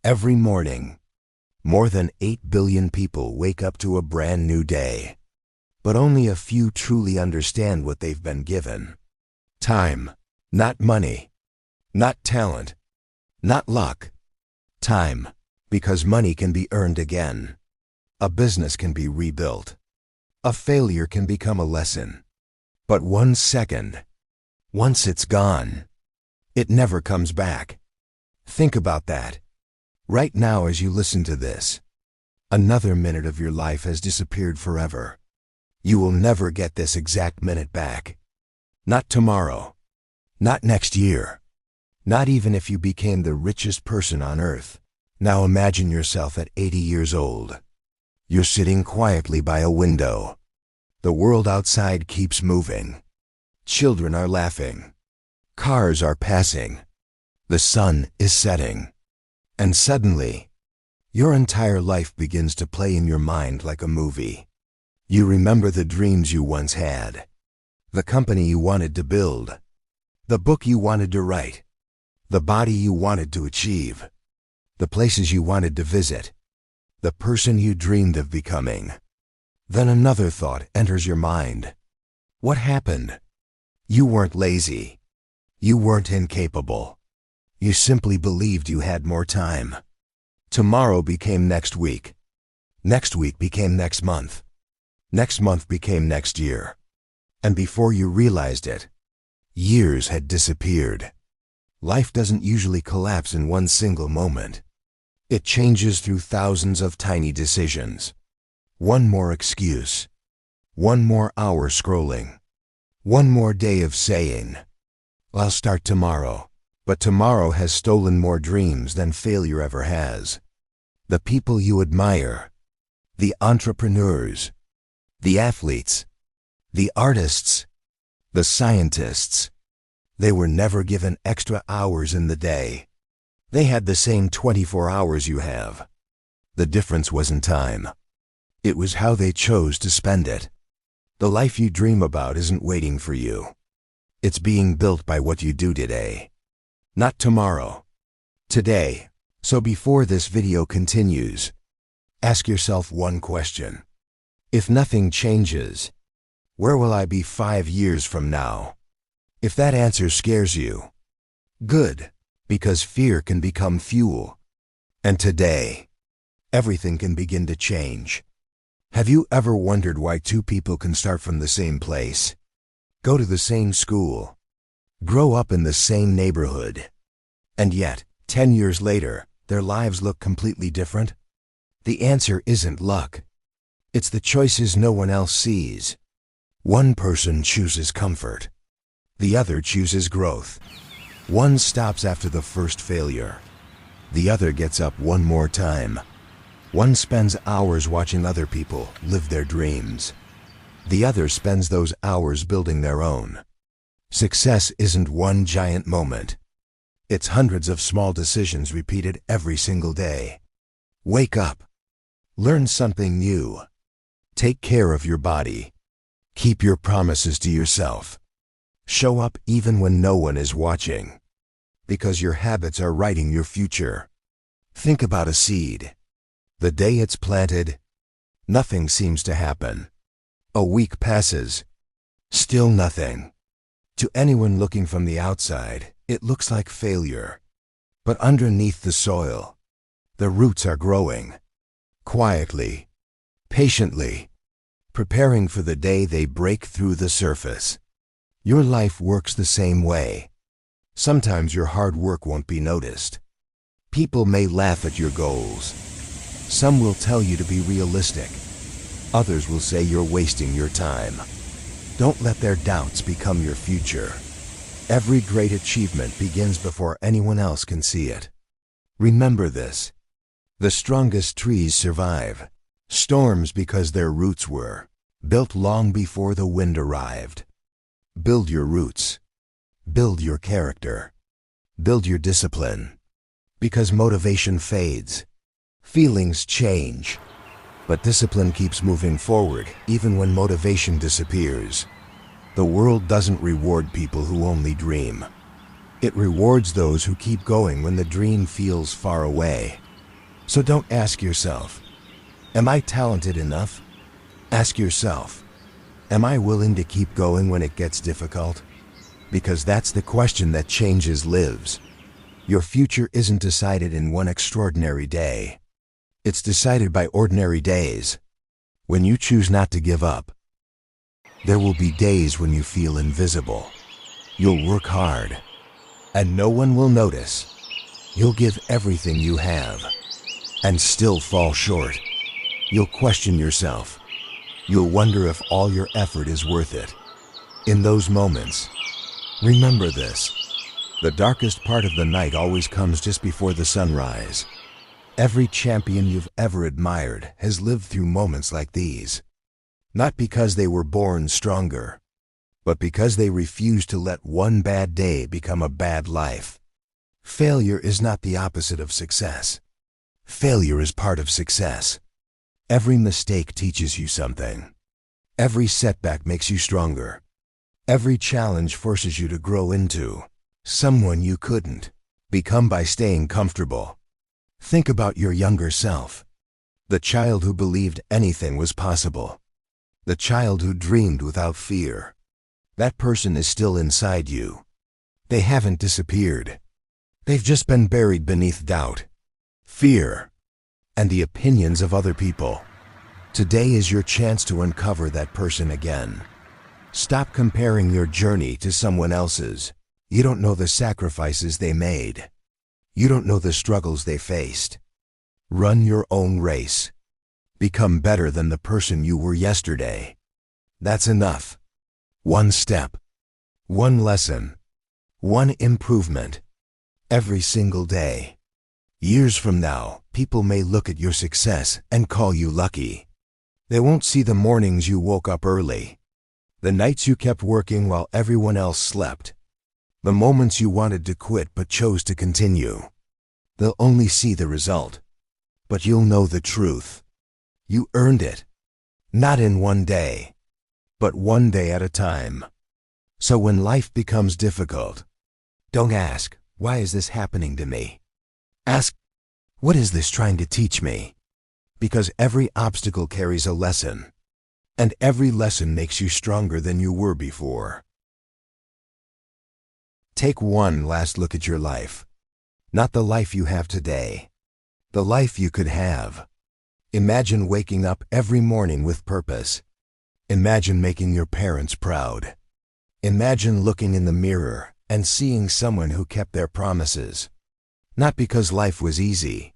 Every morning, more than 8 billion people wake up to a brand new day. But only a few truly understand what they've been given. Time, not money, not talent, not luck. Time, because money can be earned again. A business can be rebuilt. A failure can become a lesson. But 1 second, once it's gone, it never comes back. Think about that. Right now as you listen to this, another minute of your life has disappeared forever. You will never get this exact minute back. Not tomorrow. Not next year. Not even if you became the richest person on earth. Now imagine yourself at 80 years old. You're sitting quietly by a window. The world outside keeps moving. Children are laughing. Cars are passing. The sun is setting. And suddenly, your entire life begins to play in your mind like a movie. You remember the dreams you once had, the company you wanted to build, the book you wanted to write, the body you wanted to achieve, the places you wanted to visit, the person you dreamed of becoming. Then another thought enters your mind. What happened? You weren't lazy. You weren't incapable. You simply believed you had more time. Tomorrow became next week. Next week became next month. Next month became next year. And before you realized it, years had disappeared. Life doesn't usually collapse in one single moment. It changes through thousands of tiny decisions. One more excuse. One more hour scrolling. One more day of saying, "I'll start tomorrow." But tomorrow has stolen more dreams than failure ever has. The people you admire, the entrepreneurs, the athletes, the artists, the scientists, they were never given extra hours in the day. They had the same 24 hours you have. The difference wasn't time. It was how they chose to spend it. The life you dream about isn't waiting for you. It's being built by what you do today. Not tomorrow. Today. So before this video continues, ask yourself one question. If nothing changes, where will I be 5 years from now? If that answer scares you, good, because fear can become fuel. And today, everything can begin to change. Have you ever wondered why two people can start from the same place, go to the same school, grow up in the same neighborhood, and yet, 10 years later, their lives look completely different? The answer isn't luck. It's the choices no one else sees. One person chooses comfort. The other chooses growth. One stops after the first failure. The other gets up one more time. One spends hours watching other people live their dreams. The other spends those hours building their own. Success isn't one giant moment. It's hundreds of small decisions repeated every single day. Wake up. Learn something new. Take care of your body. Keep your promises to yourself. Show up even when no one is watching. Because your habits are writing your future. Think about a seed. The day it's planted, nothing seems to happen. A week passes. Still nothing. To anyone looking from the outside, it looks like failure. But underneath the soil, the roots are growing. Quietly, patiently, preparing for the day they break through the surface. Your life works the same way. Sometimes your hard work won't be noticed. People may laugh at your goals. Some will tell you to be realistic. Others will say you're wasting your time. Don't let their doubts become your future. Every great achievement begins before anyone else can see it. Remember this. The strongest trees survive storms because their roots were built long before the wind arrived. Build your roots. Build your character. Build your discipline. Because motivation fades. Feelings change. But discipline keeps moving forward even when motivation disappears. The world doesn't reward people who only dream. It rewards those who keep going when the dream feels far away. So don't ask yourself, am I talented enough? Ask yourself, am I willing to keep going when it gets difficult? Because that's the question that changes lives. Your future isn't decided in one extraordinary day. It's decided by ordinary days. When you choose not to give up, there will be days when you feel invisible. You'll work hard, and no one will notice. You'll give everything you have, and still fall short. You'll question yourself. You'll wonder if all your effort is worth it. In those moments, remember this: the darkest part of the night always comes just before the sunrise. Every champion you've ever admired has lived through moments like these. Not because they were born stronger, but because they refused to let one bad day become a bad life. Failure is not the opposite of success. Failure is part of success. Every mistake teaches you something. Every setback makes you stronger. Every challenge forces you to grow into someone you couldn't become by staying comfortable. Think about your younger self, the child who believed anything was possible, the child who dreamed without fear. That person is still inside you. They haven't disappeared. They've just been buried beneath doubt, fear, and the opinions of other people. Today is your chance to uncover that person again. Stop comparing your journey to someone else's. You don't know the sacrifices they made. You don't know the struggles they faced. Run your own race. Become better than the person you were yesterday. That's enough. One step, one lesson, one improvement, every single day. Years from now, people may look at your success and call you lucky. They won't see the mornings you woke up early, the nights you kept working while everyone else slept, the moments you wanted to quit but chose to continue. They'll only see the result, but you'll know the truth. You earned it, not in one day, but one day at a time. So when life becomes difficult, don't ask, why is this happening to me? Ask, what is this trying to teach me? Because every obstacle carries a lesson, and every lesson makes you stronger than you were before. Take one last look at your life. Not the life you have today, the life you could have. Imagine waking up every morning with purpose. Imagine making your parents proud. Imagine looking in the mirror and seeing someone who kept their promises. Not because life was easy,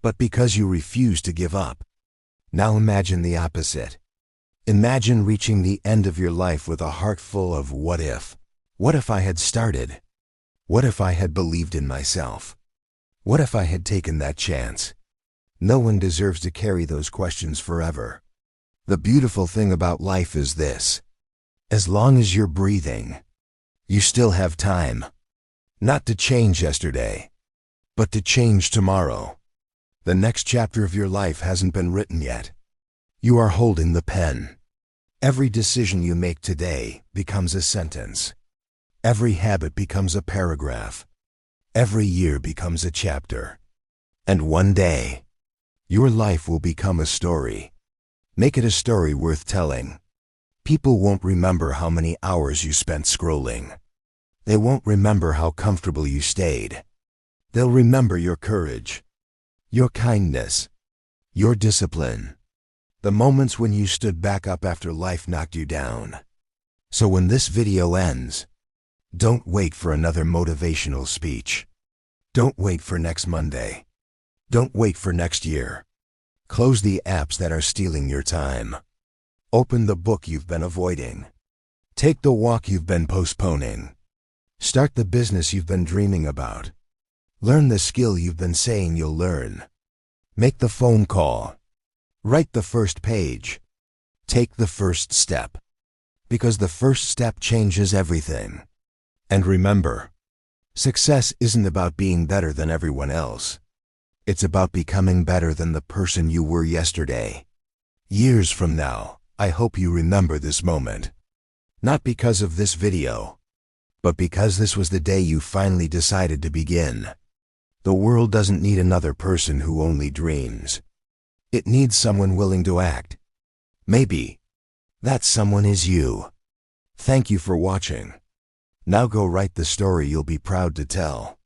but because you refused to give up. Now imagine the opposite. Imagine reaching the end of your life with a heart full of what if. What if I had started? What if I had believed in myself? What if I had taken that chance? No one deserves to carry those questions forever. The beautiful thing about life is this: as long as you're breathing, you still have time. Not to change yesterday, but to change tomorrow. The next chapter of your life hasn't been written yet. You are holding the pen. Every decision you make today becomes a sentence. Every habit becomes a paragraph. Every year becomes a chapter. And one day, your life will become a story. Make it a story worth telling. People won't remember how many hours you spent scrolling. They won't remember how comfortable you stayed. They'll remember your courage, your kindness, your discipline, the moments when you stood back up after life knocked you down. So when this video ends, don't wait for another motivational speech. Don't wait for next Monday. Don't wait for next year. Close the apps that are stealing your time. Open the book you've been avoiding. Take the walk you've been postponing. Start the business you've been dreaming about. Learn the skill you've been saying you'll learn. Make the phone call. Write the first page. Take the first step. Because the first step changes everything. And remember, success isn't about being better than everyone else. It's about becoming better than the person you were yesterday. Years from now, I hope you remember this moment. Not because of this video, but because this was the day you finally decided to begin. The world doesn't need another person who only dreams. It needs someone willing to act. Maybe that someone is you. Thank you for watching. Now go write the story you'll be proud to tell.